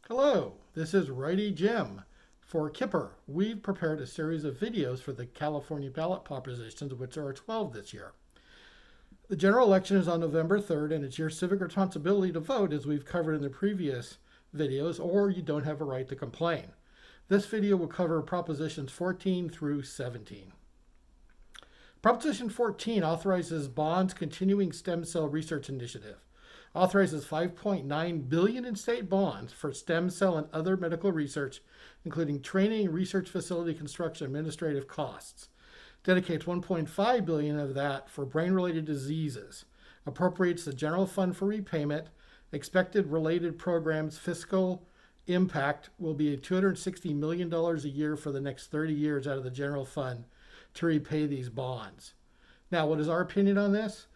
Hello, this is Righty Jim. For Kipper, we've prepared a series of videos for the California ballot propositions, which are 12 this year. The general election is on November 3rd, and it's your civic responsibility to vote, as we've covered in the previous videos, or you don't have a right to complain. This video will cover Propositions 14 through 17. Proposition 14 authorizes Bond's Continuing Stem Cell Research Initiative. Authorizes $5.9 billion in state bonds for stem cell and other medical research, including training, research facility construction, administrative costs. Dedicates $1.5 billion of that for brain-related diseases. Appropriates the general fund for repayment. Expected related programs fiscal impact will be $260 million a year for the next 30 years out of the general fund to repay these bonds. Now, what is our opinion on this?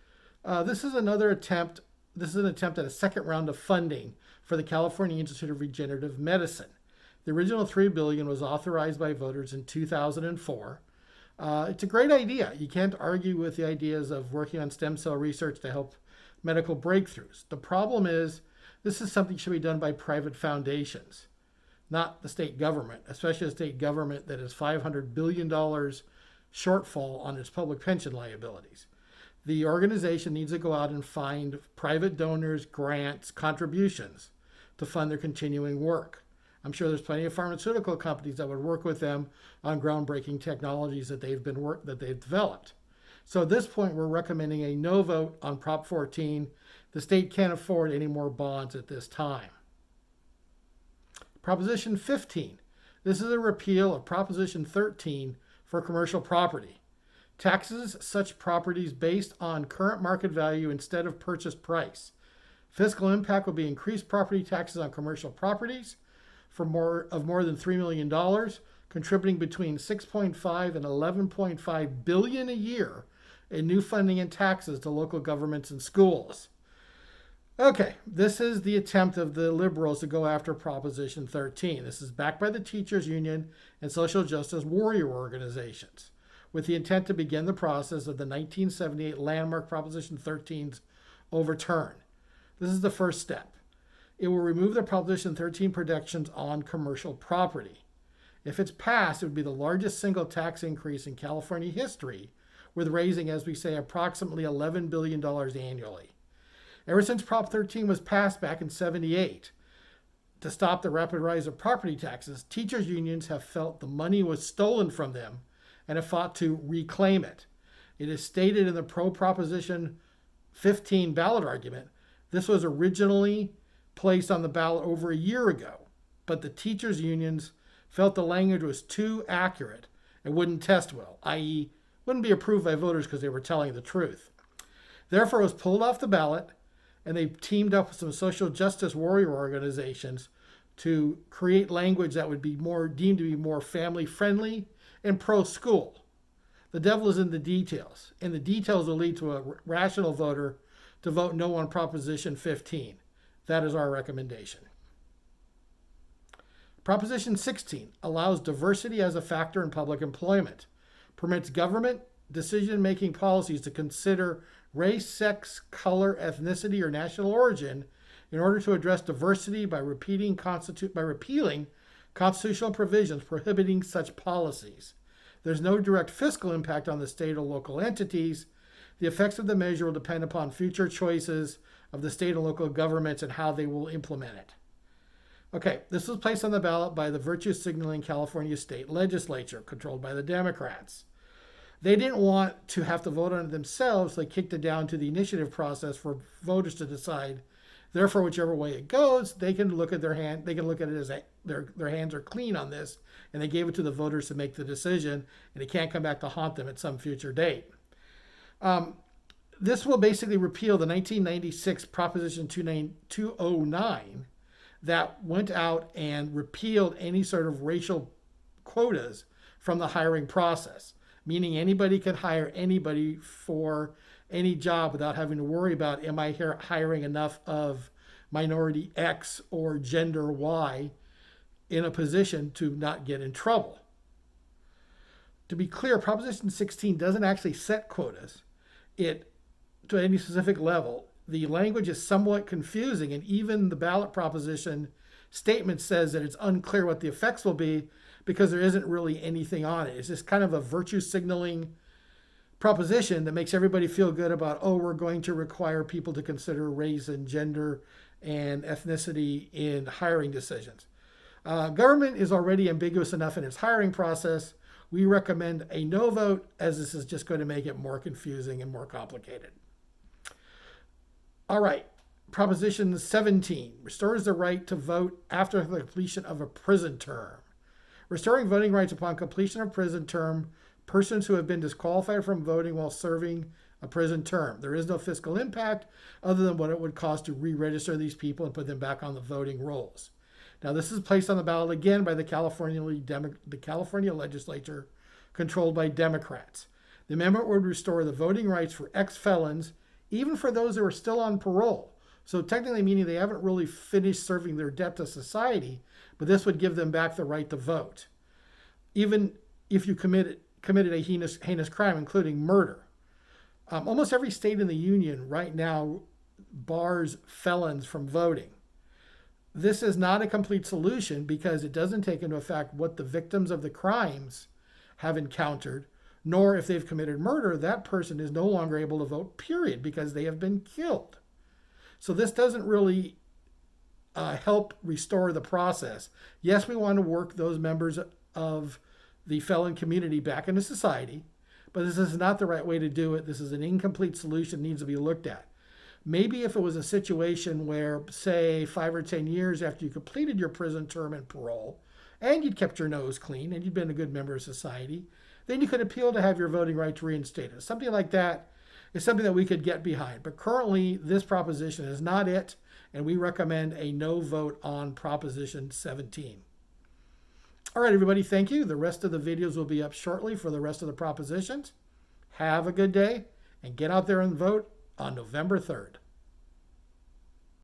This is an attempt at a second round of funding for the California Institute of Regenerative Medicine. The original $3 billion was authorized by voters in 2004. It's a great idea. You can't argue with the ideas of working on stem cell research to help medical breakthroughs. The problem is this is something that should be done by private foundations, not the state government, especially a state government that has $500 billion shortfall on its public pension liabilities. The organization needs to go out and find private donors, grants, contributions to fund their continuing work. I'm sure there's plenty of pharmaceutical companies that would work with them on groundbreaking technologies that they've developed. So at this point, we're recommending a no vote on Prop 14. The state can't afford any more bonds at this time. Proposition 15. This is a repeal of Proposition 13 for commercial property. Taxes such properties based on current market value instead of purchase price. Fiscal impact will be increased property taxes on commercial properties for more than $3 million, contributing between $6.5 and $11.5 billion a year in new funding and taxes to local governments and schools. Okay, this is the attempt of the liberals to go after Proposition 13. This is backed by the teachers union and social justice warrior organizations, with the intent to begin the process of the 1978 landmark Proposition 13's overturn. This is the first step. It will remove the Proposition 13 protections on commercial property. If it's passed, it would be the largest single tax increase in California history, with raising, as we say, approximately $11 billion annually. Ever since Prop 13 was passed back in '78 to stop the rapid rise of property taxes, teachers unions have felt the money was stolen from them and have fought to reclaim it. It is stated in the pro-Proposition 15 ballot argument, this was originally placed on the ballot over a year ago, but the teachers' unions felt the language was too accurate and wouldn't test well, i.e., wouldn't be approved by voters because they were telling the truth. Therefore, it was pulled off the ballot, and they teamed up with some social justice warrior organizations to create language that would be deemed to be more family-friendly and pro-school. The devil is in the details, and the details will lead to a rational voter to vote no on Proposition 15. That is our recommendation. Proposition 16 allows diversity as a factor in public employment, permits government decision-making policies to consider race, sex, color, ethnicity, or national origin in order to address diversity by repealing constitutional provisions prohibiting such policies. There's no direct fiscal impact on the state or local entities. The effects of the measure will depend upon future choices of the state and local governments and how they will implement it. Okay, this was placed on the ballot by the virtue signaling California state legislature, controlled by the Democrats. They didn't want to have to vote on it themselves, so they kicked it down to the initiative process for voters to decide. Therefore, whichever way it goes, they can look at their hand. They can look at it as their hands are clean on this, and they gave it to the voters to make the decision, and it can't come back to haunt them at some future date. This will basically repeal the 1996 Proposition 209 that went out and repealed any sort of racial quotas from the hiring process, meaning anybody can hire anybody for any job without having to worry about, am I hiring enough of minority X or gender Y in a position to not get in trouble. To be clear, Proposition 16 doesn't actually set quotas to any specific level. The language is somewhat confusing, and even the ballot proposition statement says that it's unclear what the effects will be because there isn't really anything on it. It's just kind of a virtue signaling proposition that makes everybody feel good about, oh, we're going to require people to consider race and gender and ethnicity in hiring decisions. Government is already ambiguous enough in its hiring process. We recommend a no vote, as this is just going to make it more confusing and more complicated. All right, Proposition 17 restores the right to vote after the completion of a prison term. Restoring voting rights upon completion of prison term, persons who have been disqualified from voting while serving a prison term. There is no fiscal impact other than what it would cost to re-register these people and put them back on the voting rolls. Now, this is placed on the ballot again by the California legislature, controlled by Democrats. The amendment would restore the voting rights for ex-felons, even for those who are still on parole. So technically meaning they haven't really finished serving their debt to society, but this would give them back the right to vote. Even if you committed a heinous crime, including murder. Almost every state in the union right now bars felons from voting. This is not a complete solution because it doesn't take into effect what the victims of the crimes have encountered, nor if they've committed murder, that person is no longer able to vote, period, because they have been killed. So this doesn't really help restore the process. Yes, we want to work those members of the felon community back into society, but this is not the right way to do it. This is an incomplete solution, needs to be looked at. Maybe if it was a situation where, say, 5 or 10 years after you completed your prison term and parole, and you'd kept your nose clean, and you'd been a good member of society, then you could appeal to have your voting rights reinstated. Something like that is something that we could get behind. But currently, this proposition is not it, and we recommend a no vote on Proposition 17. All right, everybody, thank you. The rest of the videos will be up shortly for the rest of the propositions. Have a good day, and get out there and vote on November 3rd.